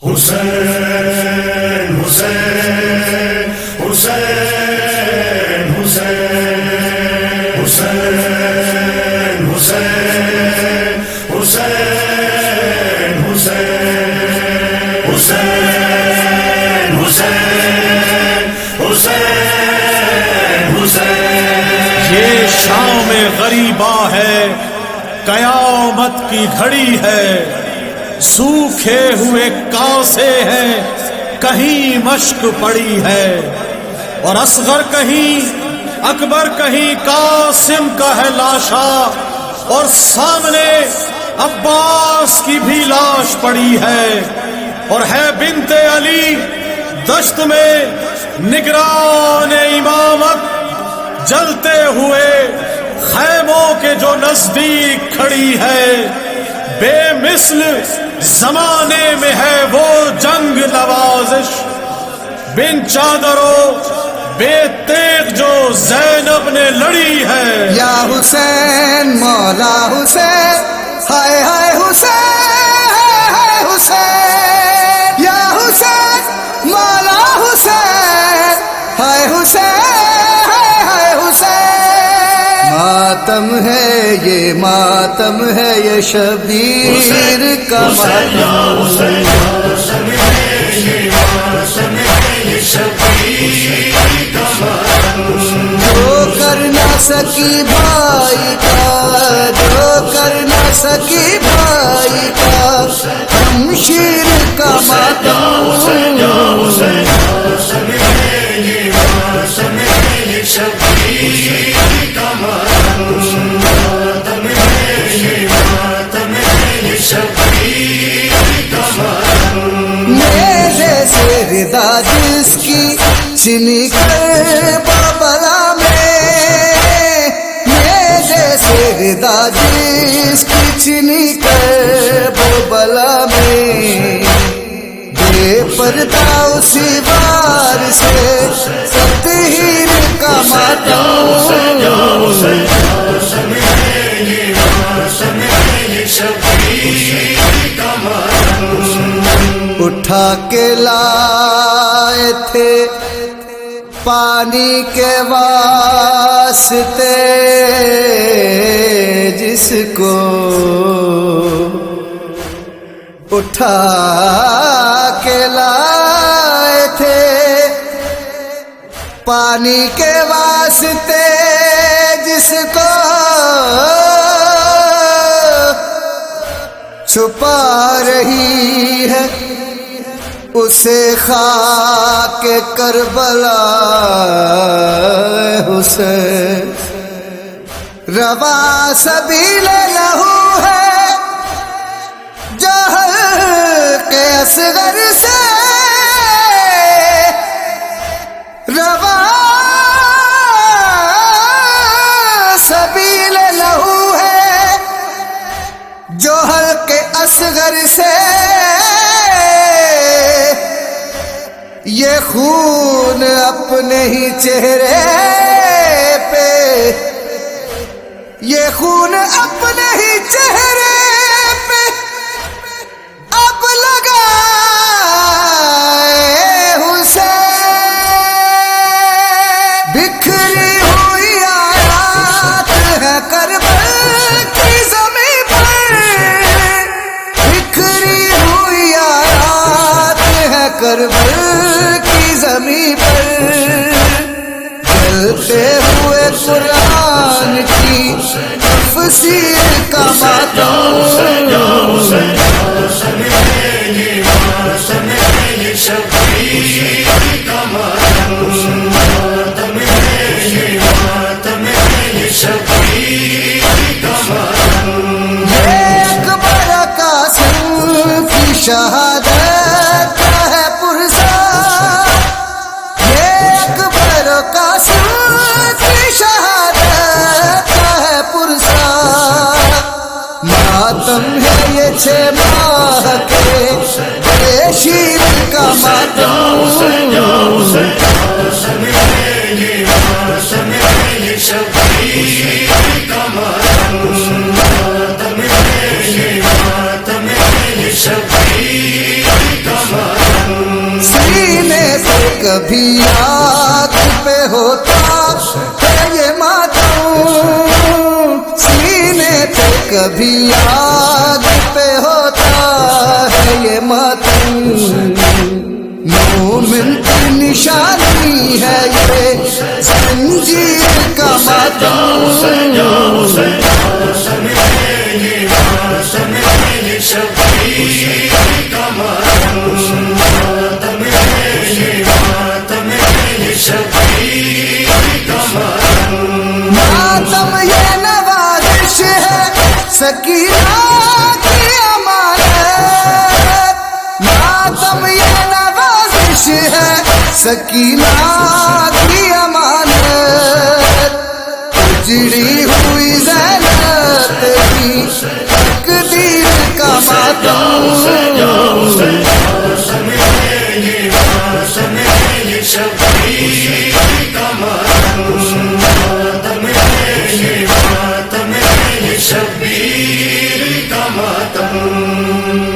حسین حسین حسین حسین حسین حسین حسین حسین حسین حسین حسین یہ شام غریبا ہے، قیامت کی گھڑی ہے، سوکھے ہوئے کاسے ہیں، کہیں مشک پڑی ہے، اور اصغر کہیں اکبر کہیں قاسم کا ہے لاشا، اور سامنے عباس کی بھی لاش پڑی ہے، اور ہے بنت علی دشت میں نگران امامت، جلتے ہوئے خیموں کے جو نزدیک کھڑی ہے، بے مثل زمانے میں ہے وہ جنگ نوازش، بن چادروں بے تیغ جو زینب نے لڑی ہے۔ یا حسین مولا حسین، ہائے ہائے حسین، ہائے حسین، یا حسین مولا حسین، ہائے حسین، ہائے حسین۔ ماتم ہے یہ، ماتم ہے یہ شبیر کا ماتم، جو کر نہ سکی بھائی کا، جو کر نہ سکی بھائی کا، شمشیر کا ماتم۔ میرے سردا جس کی چنی کر بابلا میں، میرے سردا جس کی چنی کر بابلا میں، بے پردہ اسی وار سے تطہیر کا ماتم۔ اٹھا کے لائے تھے پانی کے واسطے جس کو، اٹھا کے لائے تھے پانی کے واسطے جس کو، چھپا رہی ہے اسے خاک کربلا حسین، روا سبیل لہو ہے جہل کے اصغر سے، روا سبیل لہو ہے جوہر کے اصغر سے، یہ خون اپنے ہی چہرے پہ، یہ خون اپنے ہی چہرے پہ اب لگائے حسین۔ بکھری ہوئی آیات ہے کربلا کی زمین پر، بکھری ہوئی آیات ہے کربلا کی زمین پر، جلتے ہوئے قرآن کی تفسیر کا ماتم۔ اکبر قاسم کی شہادت ہے پرسان، یہ اکبر قاسم کی شہادت ہے پرسان، ماتم ہے یہ 6 ماہ کے بے شیر کا ماتم۔ شبیر کا کبھی یاد پہ ہوتا ہے یہ ماتم، سینے پہ کبھی یاد پہ ہوتا ہے یہ ماتم، مومن کی نشانی ہے یہ زنجیر کا ماتم، ماتم یہ نوازش ہے سکینہ کی امانت، ماتم یہ نوازش ہے سکینہ کی امانت، اجڑی ہوئی زینت کی تقدیر کا ماتم، شبیر کا ماتم